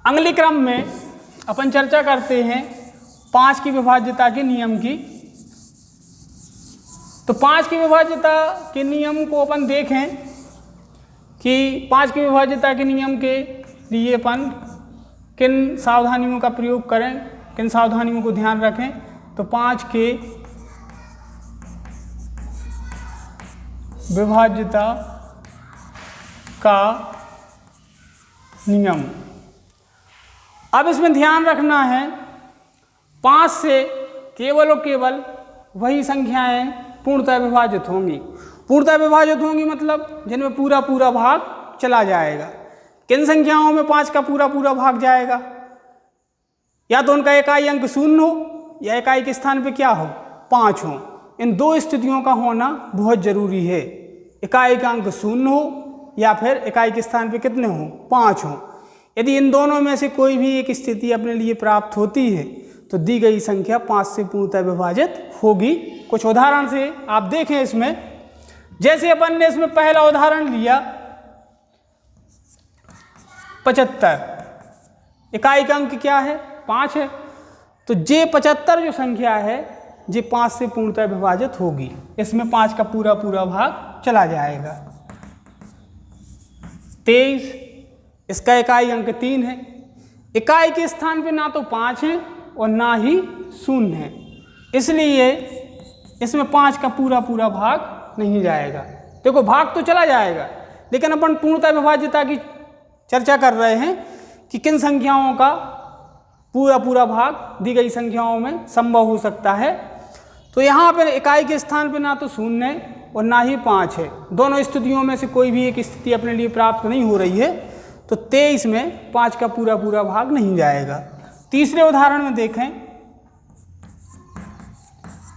अगले क्रम में अपन चर्चा करते हैं 5 की विभाज्यता के नियम की। तो 5 की विभाज्यता के नियम को अपन देखें कि 5 की विभाज्यता के नियम के लिए अपन किन सावधानियों का प्रयोग करें, किन सावधानियों को ध्यान रखें। तो 5 के विभाज्यता का नियम, अब इसमें ध्यान रखना है 5 से केवल और केवल वही संख्याएं पूर्णतः विभाजित होंगी। पूर्णतः विभाजित होंगी मतलब जिनमें पूरा पूरा भाग चला जाएगा। किन संख्याओं में 5 का पूरा पूरा भाग जाएगा? या तो उनका इकाई अंक 0 हो या इकाई के स्थान पे क्या हो 5 हो। इन दो स्थितियों का होना बहुत जरूरी है। इकाई का अंक 0 हो या फिर इकाई के स्थान पे कितने हो 5 हो। यदि इन दोनों में से कोई भी एक स्थिति अपने लिए प्राप्त होती है तो दी गई संख्या 5 से पूर्णतः विभाजित होगी। कुछ उदाहरण से आप देखें इसमें, जैसे अपन ने इसमें पहला उदाहरण लिया 75, इकाई का अंक क्या है 5 है। तो ये 75 जो संख्या है ये 5 से पूर्णतः विभाजित होगी। इसमें 5 का पूरा पूरा भाग चला जाएगा। 23, इसका इकाई अंक 3 है। इकाई के स्थान पे ना तो 5 है और ना ही 0 है, इसलिए इसमें 5 का पूरा पूरा भाग नहीं जाएगा। देखो भाग तो चला जाएगा, लेकिन अपन पूर्णतः विभाज्यता की चर्चा कर रहे हैं कि किन संख्याओं का पूरा पूरा भाग दी गई संख्याओं में संभव हो सकता है। तो यहाँ पर इकाई के स्थान पर ना तो 0 है और ना ही 5 है। दोनों स्थितियों में से कोई भी एक स्थिति अपने लिए प्राप्त नहीं हो रही है, तो 23 में 5 का पूरा पूरा भाग नहीं जाएगा। तीसरे उदाहरण में देखें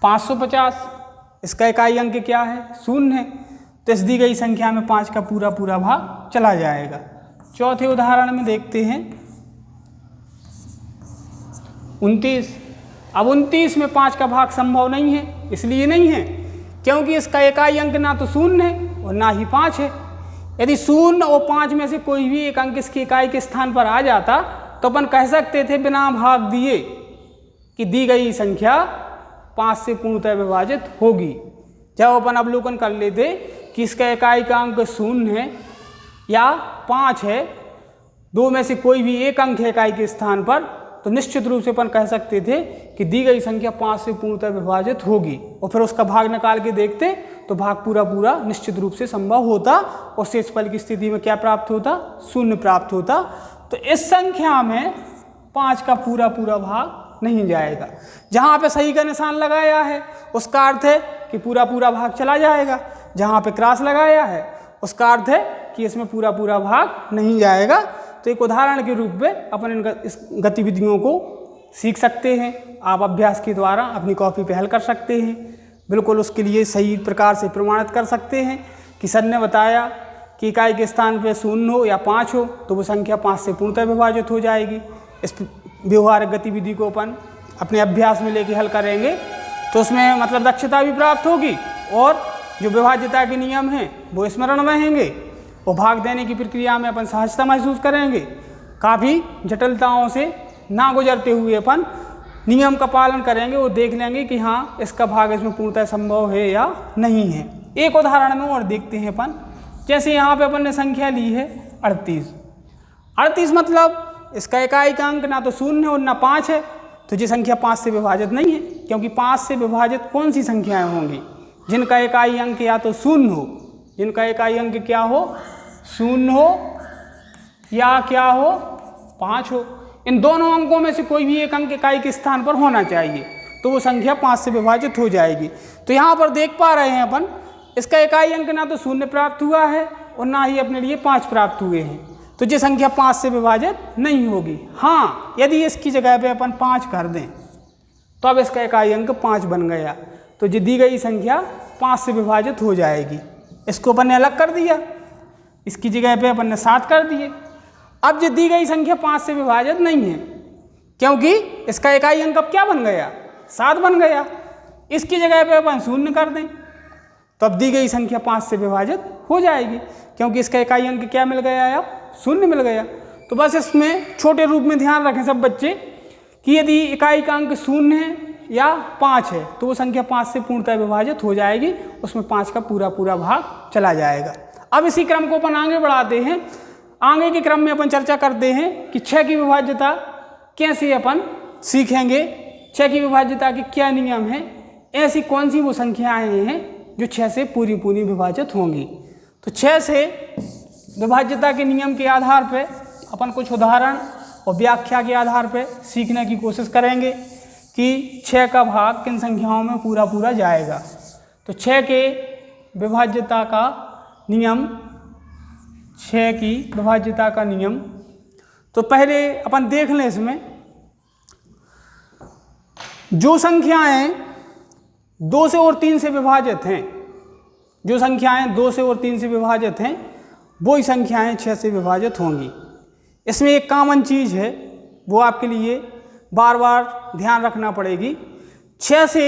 550, इसका इकाई अंक क्या है 0 है। तो इस दी गई संख्या में 5 का पूरा पूरा भाग चला जाएगा। चौथे उदाहरण में देखते हैं 29। अब 29 में 5 का भाग संभव नहीं है, इसलिए नहीं है क्योंकि इसका इकाई अंक ना तो 0 है और ना ही 5 है। यदि 0 और 5 में से कोई भी एक अंक इसकी इकाई के स्थान पर आ जाता तो अपन कह सकते थे बिना भाग दिए कि दी गई संख्या 5 से पूर्णतः विभाजित होगी। जब अपन अवलोकन कर लेते कि इसका इकाई का अंक 0 है या 5 है, दो में से कोई भी एक अंक है इकाई के स्थान पर, तो निश्चित रूप से अपन कह सकते थे कि दी गई संख्या 5 से पूर्णतः विभाजित होगी। और फिर उसका भाग निकाल के देखते तो भाग पूरा पूरा निश्चित रूप से संभव होता और शेषफल की स्थिति में क्या प्राप्त होता 0 प्राप्त होता। तो इस संख्या में 5 का पूरा पूरा भाग नहीं जाएगा। जहाँ पे सही का निशान लगाया है उसका अर्थ है कि पूरा पूरा भाग चला जाएगा। जहाँ पे क्रॉस लगाया है उसका अर्थ है कि इसमें पूरा पूरा भाग नहीं जाएगा। तो एक उदाहरण के रूप में अपन इस गतिविधियों को सीख सकते हैं। आप अभ्यास के द्वारा अपनी कॉपी पे हल कर सकते हैं। बिल्कुल उसके लिए सही प्रकार से प्रमाणित कर सकते हैं कि सर ने बताया कि इकाई के स्थान पे 0 हो या 5 हो तो वो संख्या 5 से पूर्णतः विभाजित हो जाएगी। इस व्यवहारिक गतिविधि को अपन अपने अभ्यास में लेके हल करेंगे तो उसमें मतलब दक्षता भी प्राप्त होगी और जो विभाज्यता के नियम हैं वो स्मरण रहेंगे और भाग देने की प्रक्रिया में अपन सहजता महसूस करेंगे। काफ़ी जटिलताओं से ना गुजरते हुए अपन नियम का पालन करेंगे और देख लेंगे कि हाँ इसका भाग इसमें पूर्णतः संभव है या नहीं है। एक उदाहरण में और देखते हैं अपन, जैसे यहाँ पे अपन ने संख्या ली है 38 मतलब इसका इकाई का अंक ना तो 0 है और ना 5 है। तो ये संख्या 5 से विभाजित नहीं है, क्योंकि 5 से विभाजित कौन सी संख्याएं होंगी जिनका इकाई अंक या तो 0 हो, जिनका इकाई अंक क्या हो 0 हो या क्या हो 5 हो। इन दोनों अंकों में से कोई भी एक अंक इकाई के स्थान पर होना चाहिए, तो वो संख्या 5 से विभाजित हो जाएगी। तो यहाँ पर देख पा रहे हैं अपन इसका इकाई अंक ना तो 0 प्राप्त हुआ है और ना ही अपने लिए 5 प्राप्त हुए हैं, तो ये संख्या 5 से विभाजित नहीं होगी। हाँ, यदि इसकी जगह पे अपन 5 कर दें तो अब इसका इकाई अंक 5 बन गया, तो ये दी गई संख्या 5 से विभाजित हो जाएगी। इसको अपन ने अलग कर दिया, इसकी जगह पे अपन ने 7 कर दिए। अब ये दी गई संख्या 5 से विभाजित नहीं है, क्योंकि इसका इकाई अंक अब क्या बन गया 7 बन गया। इसकी जगह पे अपन 0 कर दें तो अब दी गई संख्या 5 से विभाजित हो जाएगी, क्योंकि इसका इकाई अंक क्या मिल गया है अब 0 मिल गया। तो बस इसमें छोटे रूप में ध्यान रखें सब बच्चे कि यदि इकाई का अंक 0 है या 5 है तो वो संख्या 5 से पूर्णतः विभाजित हो जाएगी, उसमें 5 का पूरा पूरा भाग चला जाएगा। अब इसी क्रम को अपन आगे बढ़ाते हैं। आगे के क्रम में अपन चर्चा करते हैं कि 6 की विभाज्यता कैसे अपन सीखेंगे, 6 की विभाज्यता के क्या नियम हैं, ऐसी कौन सी वो संख्याएं हैं जो 6 से पूरी पूरी विभाजित होंगी। तो 6 से विभाज्यता के नियम के आधार पर अपन कुछ उदाहरण और व्याख्या के आधार पर सीखने की कोशिश करेंगे कि 6 का भाग किन संख्याओं में पूरा पूरा जाएगा। तो 6 के विभाज्यता का नियम, 6 की विभाज्यता का नियम, तो पहले अपन देख लें इसमें जो संख्याएं 2 से और 3 से विभाजित हैं, जो संख्याएं 2 से और 3 से विभाजित हैं वही संख्याएं 6 से विभाजित होंगी। इसमें एक कॉमन चीज़ है, वो आपके लिए बार बार ध्यान रखना पड़ेगी। 6 से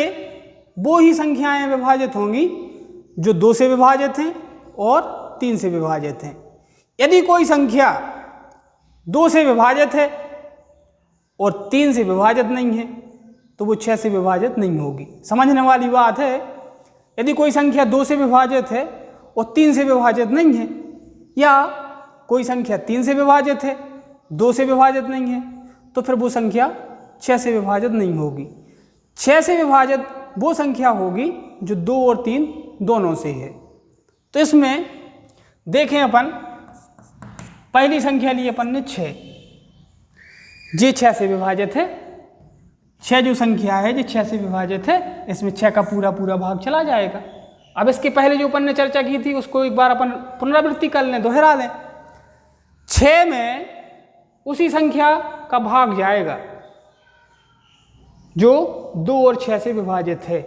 वो ही संख्याएं विभाजित होंगी जो 2 से विभाजित हैं और 3 से विभाजित हैं। यदि कोई संख्या 2 से विभाजित है और 3 से विभाजित नहीं है तो वो 6 से विभाजित नहीं होगी। समझने वाली बात है। यदि कोई संख्या 2 से विभाजित है और 3 से विभाजित नहीं है, या कोई संख्या 3 से विभाजित है 2 से विभाजित नहीं है, तो फिर वो संख्या 6 से विभाजित नहीं होगी। 6 से विभाजित वो संख्या होगी जो 2 और 3 दोनों से है। तो इसमें देखें अपन पहली संख्या ली अपन ने 6, ये 6 से विभाजित है। 6 जो संख्या है जो 6 से विभाजित है, इसमें 6 का पूरा पूरा भाग चला जाएगा। अब इसके पहले जो अपन ने चर्चा की थी उसको एक बार अपन पुनरावृत्ति कर लें, दोहरा लें। 6 में उसी संख्या का भाग जाएगा जो 2 और 6 से विभाजित है।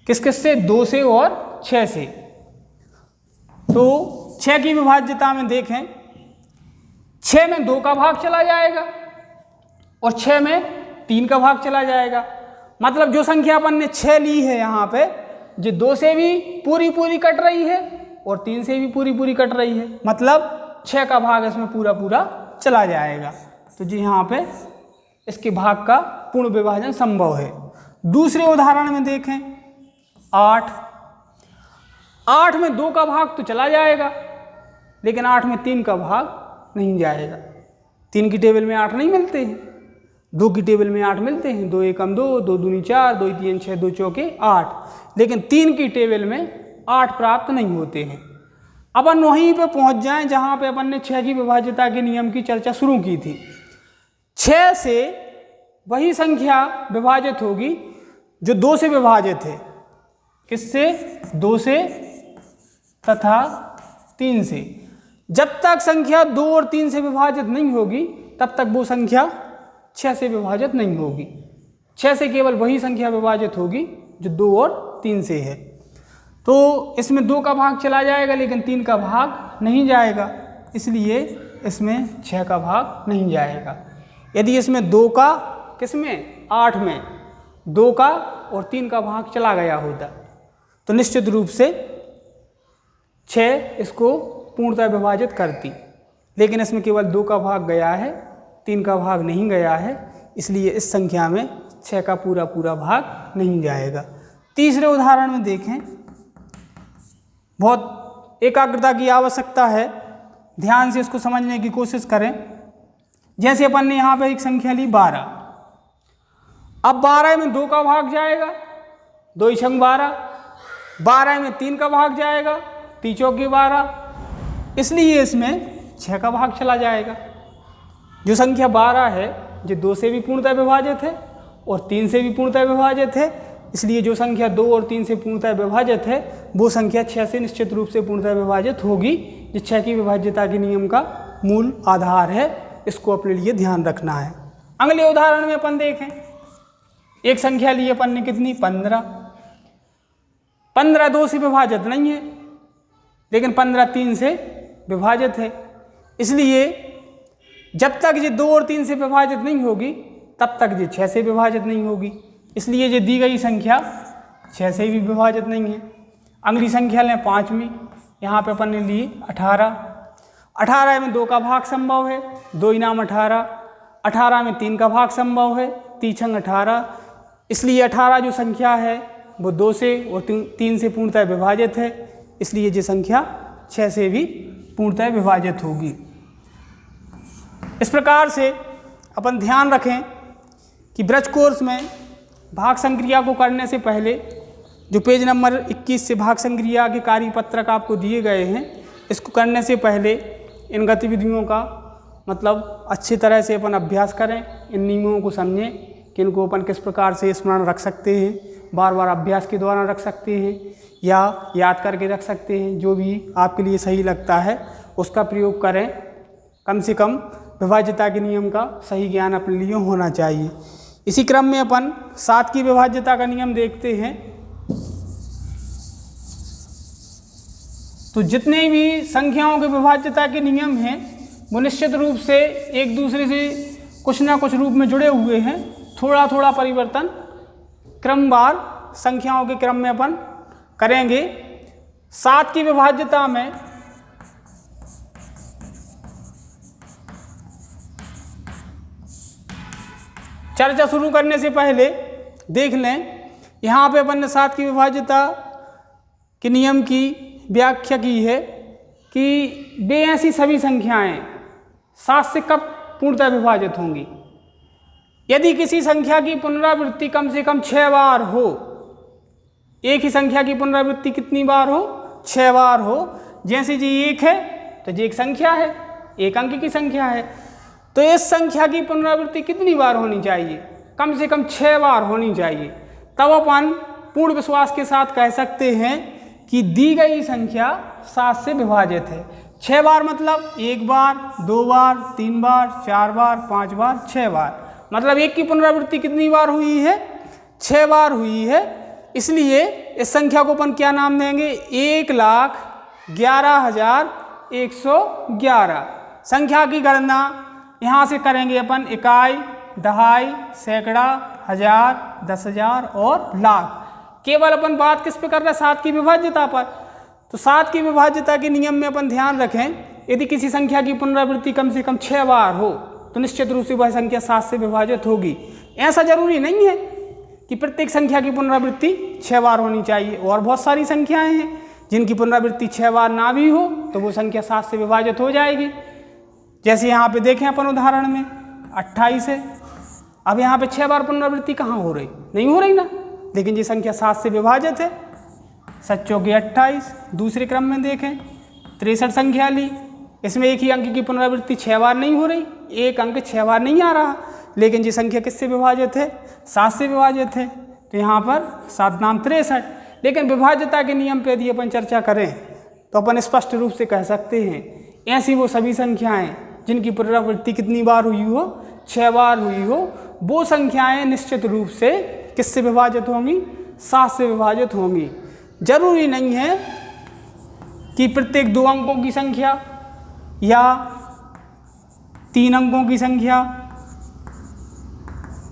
किस किस से? 2 से और 6 से। तो 6 की विभाज्यता में देखें, 6 में 2 का भाग चला जाएगा और 6 में 3 का भाग चला जाएगा। मतलब जो संख्या अपन ने 6 ली है यहाँ पे, जो 2 से भी पूरी पूरी कट रही है और 3 से भी पूरी पूरी कट रही है, मतलब 6 का भाग इसमें पूरा पूरा चला जाएगा। तो जी यहाँ पे इसके भाग का पूर्ण विभाजन संभव है। दूसरे उदाहरण में देखें 8, 8 में 2 का भाग तो चला जाएगा लेकिन 8 में 3 का भाग नहीं जाएगा। 3 की टेबल में 8 नहीं मिलते हैं, 2 की टेबल में 8 मिलते हैं। 2 एकम 2, 2 दूनी 4, 2 3 6, 2 चौके 8, लेकिन 3 की टेबल में 8 प्राप्त नहीं होते हैं। अपन वहीं पे पहुंच जाएं जहां पे अपन ने 6 की विभाज्यता के नियम की चर्चा शुरू की थी। 6 से वही संख्या विभाजित होगी जो 2 से विभाजित है। किससे? 2 से तथा 3 से। जब तक संख्या 2 और 3 से विभाजित नहीं होगी तब तक वो संख्या 6 से विभाजित नहीं होगी। 6 से केवल वही संख्या विभाजित होगी जो 2 और 3 से है। तो इसमें 2 का भाग चला जाएगा लेकिन 3 का भाग नहीं जाएगा, इसलिए इसमें 6 का भाग नहीं जाएगा। यदि इसमें 2 का, किसमें? 8 में 2 का और 3 का भाग चला गया होता तो निश्चित रूप से 6 इसको पूर्णतः विभाजित करती, लेकिन इसमें केवल 2 का भाग गया है, 3 का भाग नहीं गया है, इसलिए इस संख्या में 6 का पूरा पूरा भाग नहीं जाएगा। तीसरे उदाहरण में देखें, बहुत एकाग्रता की आवश्यकता है, ध्यान से इसको समझने की कोशिश करें। जैसे अपन ने यहाँ पे एक संख्या ली 12, अब 12 में 2 का भाग जाएगा, 2 छंग 12, 12 में 3 का भाग जाएगा, 3 चौके 12, इसलिए इसमें 6 का भाग चला जाएगा। जो संख्या 12 है जो 2 से भी पूर्णतः विभाजित है और 3 से भी पूर्णतः विभाजित है, इसलिए जो संख्या 2 और 3 से पूर्णतः विभाजित है वो संख्या 6 से निश्चित रूप से पूर्णतः विभाजित होगी। जो 6 की विभाज्यता के नियम का मूल आधार है, इसको अपने लिए ध्यान रखना है। अगले उदाहरण में अपन देखें, एक संख्या ली अपन ने कितनी? 15। 15 2 से विभाजित नहीं है लेकिन 15 3 से विभाजित है, इसलिए जब तक ये 2 और 3 से विभाजित नहीं होगी तब तक ये 6 से विभाजित नहीं होगी, इसलिए ये दी गई संख्या 6 से भी विभाजित नहीं है। अगली संख्या लें 5वीं, यहाँ पे अपन ने ली 18। 18 में 2 का भाग संभव है, 2 इनाम 18, 18 में 3 का भाग संभव है, 3 छंग 18, इसलिए 18 जो संख्या है वो 2 से और 3 से पूर्णतः विभाजित है, इसलिए ये संख्या 6 से भी पूर्णतः विभाजित होगी। इस प्रकार से अपन ध्यान रखें कि ब्रज कोर्स में भाग संक्रिया को करने से पहले जो पेज नंबर 21 से भाग संक्रिया के कार्यपत्रक आपको दिए गए हैं, इसको करने से पहले इन गतिविधियों का मतलब अच्छी तरह से अपन अभ्यास करें, इन नियमों को समझें कि इनको अपन किस प्रकार से स्मरण रख सकते हैं, बार बार अभ्यास के दौरान रख सकते हैं या याद करके रख सकते हैं। जो भी आपके लिए सही लगता है उसका प्रयोग करें। कम से कम विभाज्यता के नियम का सही ज्ञान अपने लिए होना चाहिए। इसी क्रम में अपन 7 की विभाज्यता का नियम देखते हैं। तो जितने भी संख्याओं के विभाज्यता के नियम हैं वो निश्चित रूप से एक दूसरे से कुछ ना कुछ रूप में जुड़े हुए हैं। थोड़ा थोड़ा परिवर्तन क्रमवार संख्याओं के क्रम में अपन करेंगे। 7 की विभाज्यता में चर्चा शुरू करने से पहले देख लें, यहाँ पे अपन ने 7 की विभाज्यता के नियम की व्याख्या की है कि वे ऐसी सभी संख्याएं 7 से कब पूर्णतः विभाजित होंगी। यदि किसी संख्या की पुनरावृत्ति कम से कम 6 बार हो, एक ही संख्या की पुनरावृत्ति कितनी बार हो, 6 बार हो। जैसे जी 1 है तो जी एक संख्या है, एक अंक की संख्या है, तो इस संख्या की पुनरावृत्ति कितनी बार होनी चाहिए, कम से कम 6 बार होनी चाहिए। तब अपन पूर्ण विश्वास के साथ कह सकते हैं कि दी गई संख्या 7 से विभाजित है। 6 बार मतलब 1 बार, 2 बार, 3 बार, 4 बार, 5 बार, 6 बार, मतलब एक की पुनरावृत्ति कितनी बार हुई है, 6 बार हुई है। इसलिए इस संख्या को अपन क्या नाम देंगे, 1,11,111। संख्या की गणना यहाँ से करेंगे अपन इकाई, दहाई, सैकड़ा, हजार, 10,000 और लाख। केवल अपन बात किस पे कर रहे हैं, 7 की विभाज्यता पर। तो 7 की विभाज्यता के नियम में अपन ध्यान रखें, यदि किसी संख्या की पुनरावृत्ति कम से कम 6 बार हो तो निश्चित रूप से वह संख्या 7 से विभाजित होगी। ऐसा जरूरी नहीं है कि प्रत्येक संख्या की पुनरावृत्ति 6 बार होनी चाहिए, और बहुत सारी संख्याएं हैं जिनकी पुनरावृत्ति 6 बार ना भी हो तो वो संख्या 7 से विभाजित हो जाएगी। जैसे यहाँ पे देखें अपन उदाहरण में 28 है, अब यहाँ पे 6 बार पुनरावृत्ति कहाँ हो रही, नहीं हो रही ना, लेकिन ये संख्या 7 से विभाजित है। 7 चौके 28। दूसरे क्रम में देखें 63 संख्या ली, इसमें एक ही अंक की पुनरावृत्ति 6 बार नहीं हो रही, एक अंक 6 बार नहीं आ रहा, लेकिन ये संख्या किससे विभाजित है, 7 से विभाजित है। तो यहाँ पर 7 नाम 63। लेकिन विभाज्यता के नियम पर यदि अपन चर्चा करें तो अपन स्पष्ट रूप से कह सकते हैं ऐसी वो सभी संख्याएँ जिनकी पुनरावृत्ति कितनी बार हुई हो, 6 बार हुई हो, वो संख्याएँ निश्चित रूप से किससे विभाजित होंगी, 7 से विभाजित होंगी। जरूरी नहीं है कि प्रत्येक 2 अंकों की संख्या या 3 अंकों की संख्या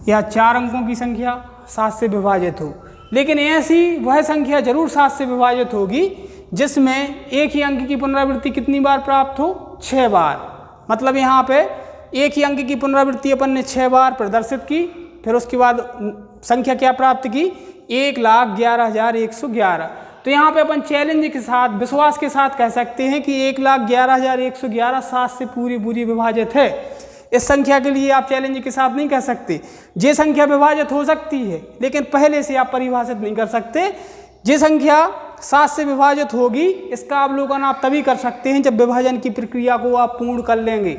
या 4 अंकों की संख्या 7 से विभाजित हो, लेकिन ऐसी वह संख्या जरूर 7 से विभाजित होगी जिसमें एक ही अंक की पुनरावृत्ति कितनी बार प्राप्त हो, 6 बार। मतलब यहाँ पे एक ही अंक की पुनरावृत्ति अपन ने 6 बार प्रदर्शित की, फिर उसके बाद संख्या क्या प्राप्त की, 1,11,111। तो यहाँ पे अपन चैलेंज के साथ, विश्वास के साथ कह सकते हैं कि 1,11,111 7 से पूरी विभाजित है। इस संख्या के लिए आप चैलेंज के साथ नहीं कह सकते। ये संख्या विभाजित हो सकती है, लेकिन पहले से आप परिभाषित नहीं कर सकते। ये संख्या 7 से विभाजित होगी, इसका अवलोकन आप तभी कर सकते हैं जब विभाजन की प्रक्रिया को आप पूर्ण कर लेंगे।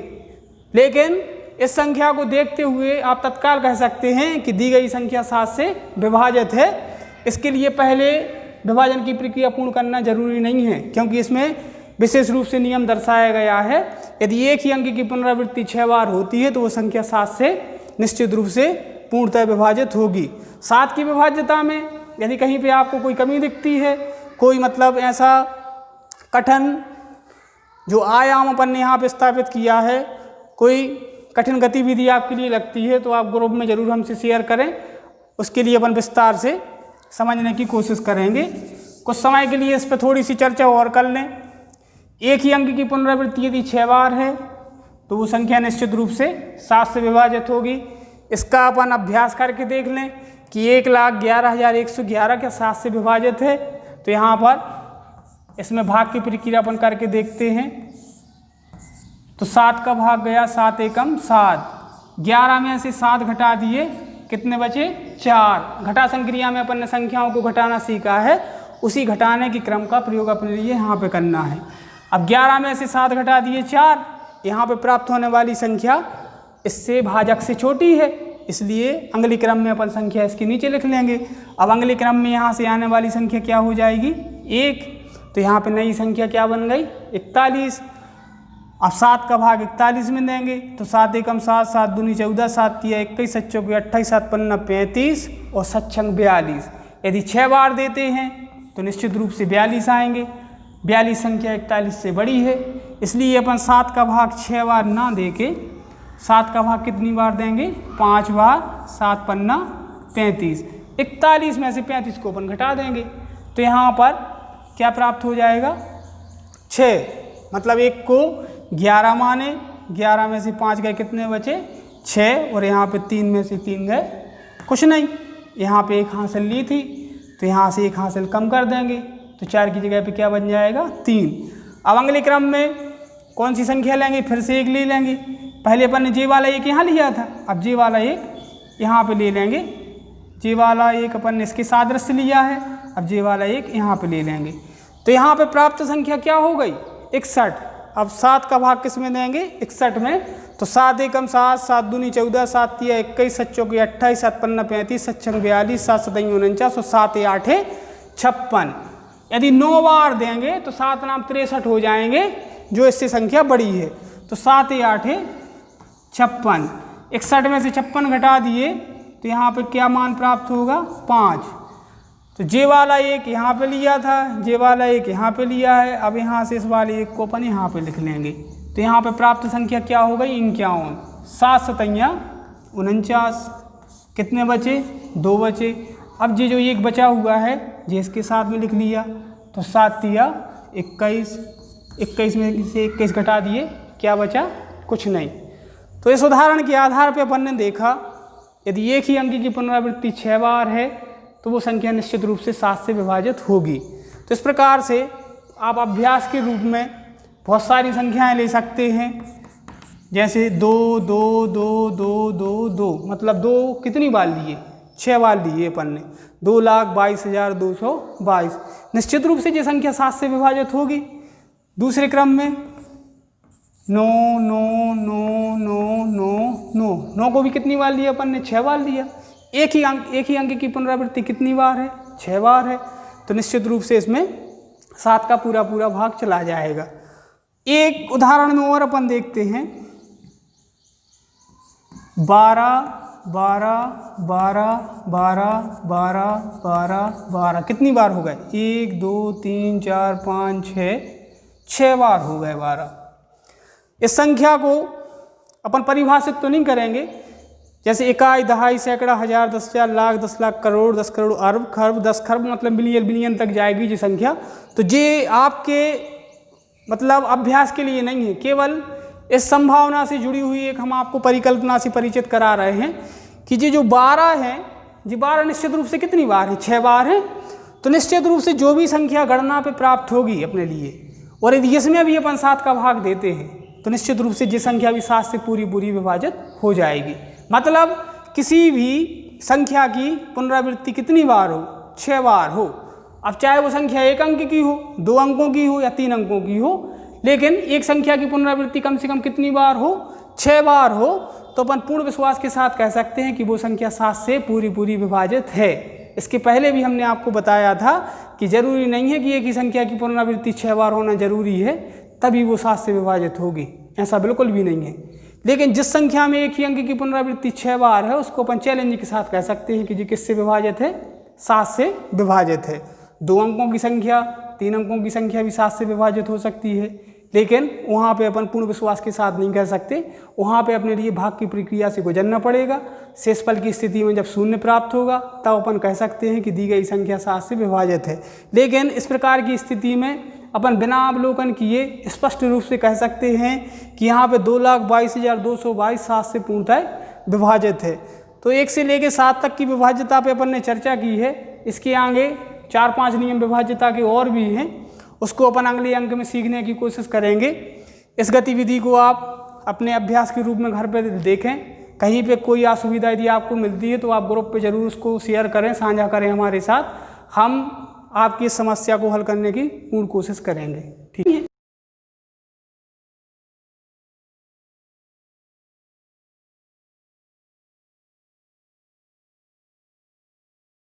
लेकिन इस संख्या को देखते हुए आप तत्काल कह सकते हैं कि दी गई संख्या 7 से विभाजित है। इसके लिए पहले विभाजन की प्रक्रिया पूर्ण करना जरूरी नहीं है, क्योंकि इसमें विशेष रूप से नियम दर्शाया गया है। यदि एक ही अंक की पुनरावृत्ति 6 बार होती है तो वो संख्या 7 से निश्चित रूप से पूर्णतः विभाजित होगी। 7 की विभाज्यता में यदि कहीं पे आपको कोई कमी दिखती है, कोई मतलब ऐसा कठिन जो आयाम अपन ने यहाँ पे स्थापित किया है, कोई कठिन गतिविधि आपके लिए लगती है, तो आप ग्रुप में ज़रूर हमसे शेयर करें। उसके लिए अपन विस्तार से समझने की कोशिश करेंगे। कुछ समय के लिए इस पर थोड़ी सी चर्चा और कर लें। एक ही अंक की पुनरावृत्ति यदि 6 बार है तो वो संख्या निश्चित रूप से 7 से विभाजित होगी। इसका अपन अभ्यास करके देख लें कि 1,11,111 क्या 7 से विभाजित है। तो यहाँ पर इसमें भाग की प्रक्रिया अपन करके देखते हैं। तो 7 का भाग गया, 7 एकम 7, 11 में से 7 घटा दिए, कितने बचे? 4। घटा संक्रिया में अपन ने संख्याओं को घटाना सीखा है, उसी घटाने के क्रम का प्रयोग अपने लिए यहाँ पे करना है। अब 11 में से 7 घटा दिए 4, यहाँ पे प्राप्त होने वाली संख्या इससे भाजक से छोटी है, इसलिए अंगली क्रम में अपन संख्या इसके नीचे लिख लेंगे। अब अंगली क्रम में यहाँ से आने वाली संख्या क्या हो जाएगी? 1। तो यहाँ पे नई संख्या क्या बन गई? 41। अब 7 का भाग 41 में देंगे तो 7 एकम 7, 7 दूनी 14, 7 तिया 21, 7 चौके 28, 7 पन्ना 35 और 7 छंग 42। यदि 6 बार देते हैं तो निश्चित रूप से 42 आएंगे। 42 संख्या 41 से बड़ी है, इसलिए अपन 7 का भाग 6 बार ना दे के 7 का भाग कितनी बार देंगे? 5 बार। 7 पन्ना 35, 41 में से 35 को अपन घटा देंगे तो यहाँ पर क्या प्राप्त हो जाएगा? 6। मतलब 1 को 11 माने, 11 में से 5 गए, कितने बचे? 6। और यहाँ पे 3 में से 3 गए, कुछ नहीं। यहाँ पे 1 हासिल ली थी तो यहाँ से 1 हासिल कम कर देंगे तो 4 की जगह पे क्या बन जाएगा? 3। अब अगले क्रम में कौन सी संख्या लेंगे? फिर से 1 ले लेंगे। पहले अपन ने जे वाला 1 यहाँ लिया था, अब जे वाला 1 यहाँ पे ले लेंगे। जे वाला 1 अपन ने इसके सादृश्य लिया है, अब जे वाला 1 यहाँ पे ले लेंगे। तो यहाँ पे प्राप्त संख्या क्या हो गई? 61। अब 7 का भाग किस में देंगे? 61 में। तो 7 एकम 7, 7 दूनी 14, 7 तिया 21, 7 चौके 28, 7 पन्ना 35, 7 छंग 42, 7 सतई 49 और 7 8 56। यदि 9 बार देंगे तो 7 नाम 63 हो जाएंगे, जो इससे संख्या बड़ी है। तो 7 8 56, 61 में से 56 घटा दिए तो यहाँ पे क्या मान प्राप्त होगा? 5। तो जे वाला 1 यहाँ पे लिया था, जे वाला 1 यहाँ पे लिया है। अब यहाँ से इस वाले 1 को अपन यहाँ पे लिख लेंगे तो यहाँ पे प्राप्त संख्या क्या हो गई? 51। 7 सतैया 49, कितने बचे? 2 बचे। अब ये जो 1 बचा हुआ है जे इसके साथ में लिख लिया तो 7 तिया 21, 21 में से 21 घटा दिए, क्या बचा? कुछ नहीं। तो इस उदाहरण के आधार पर अपन ने देखा यदि एक ही अंक की पुनरावृत्ति 6 बार है तो वो संख्या निश्चित रूप से 7 से विभाजित होगी। तो इस प्रकार से आप अभ्यास के रूप में बहुत सारी संख्याएं ले सकते हैं, जैसे 2 2 2 2 2 2, मतलब 2 कितनी बार लिए? 6 बार लिए अपन ने। 2,22,222 निश्चित रूप से ये संख्या 7 से विभाजित होगी। दूसरे क्रम में 9 9 9 9 9 9 9 को भी कितनी बार लिया अपन ने? 6 बार लिया। एक ही अंक की पुनरावृत्ति कितनी बार है? 6 बार है। तो निश्चित रूप से इसमें 7 का पूरा भाग चला जाएगा। एक उदाहरण में और अपन देखते हैं, 12 12 12 12 12 12 12 कितनी बार हो गए? 1 2 3 4 5 6 बार हो गए 12। इस संख्या को अपन परिभाषित तो नहीं करेंगे, जैसे इकाई, दहाई, सैकड़ा, हजार, 10,000, लाख, 10 लाख, करोड़, 10 करोड़, अरब, खरब, 10 खरब, मतलब बिलियन तक जाएगी ये संख्या। तो ये आपके मतलब अभ्यास के लिए नहीं है, केवल इस संभावना से जुड़ी हुई एक हम आपको परिकल्पना से परिचित करा रहे हैं कि ये जो 12 है, ये 12 निश्चित रूप से कितनी बार है? 6 बार है। तो निश्चित रूप से जो भी संख्या गणना पे प्राप्त होगी अपने लिए, और यदि इसमें भी अपन 7 का भाग देते हैं तो निश्चित रूप से ये संख्या भी 7 से पूरी विभाजित हो जाएगी। मतलब किसी भी संख्या की पुनरावृत्ति कितनी बार हो? 6 बार हो। अब चाहे वो संख्या 1 अंक की हो, 2 अंकों की हो या 3 अंकों की हो, लेकिन एक संख्या की पुनरावृत्ति कम से कम कितनी बार हो? 6 बार हो। तो अपन पूर्ण विश्वास के साथ कह सकते हैं कि वो संख्या 7 से पूरी विभाजित है। इसके पहले भी हमने आपको बताया था कि जरूरी नहीं है कि एक ही संख्या की पुनरावृत्ति 6 बार होना जरूरी है तभी वो 7 से विभाजित होगी, ऐसा बिल्कुल भी नहीं है। लेकिन जिस संख्या में एक ही अंक की पुनरावृत्ति 6 बार है उसको अपन चैलेंज के साथ कह सकते हैं कि जी किससे विभाजित है? 7 से विभाजित है। 2 अंकों की संख्या, 3 अंकों की संख्या भी 7 से विभाजित हो सकती है, लेकिन वहाँ पे अपन पूर्ण विश्वास के साथ नहीं कह सकते। वहाँ पे अपने लिए भाग की प्रक्रिया से गुजरना पड़ेगा। शेषफल की स्थिति में जब शून्य प्राप्त होगा तब अपन कह सकते हैं कि दी गई संख्या 7 से विभाजित है। लेकिन इस प्रकार की स्थिति में अपन बिना अवलोकन किए स्पष्ट रूप से कह सकते हैं कि यहाँ पे 2,22,222 7 से पूर्णतः विभाजित है। तो 1 से लेकर 7 तक की विभाज्यता पे अपन ने चर्चा की है। इसके आगे 4-5 नियम विभाज्यता के और भी हैं, उसको अपन अगले अंक में सीखने की कोशिश करेंगे। इस गतिविधि को आप अपने अभ्यास के रूप में घर पर देखें। कहीं पे कोई असुविधा यदि आपको मिलती है तो आप ग्रुप पे जरूर उसको शेयर करें, साझा करें हमारे साथ। हम आपकी समस्या को हल करने की पूर्ण कोशिश करेंगे। ठीक है।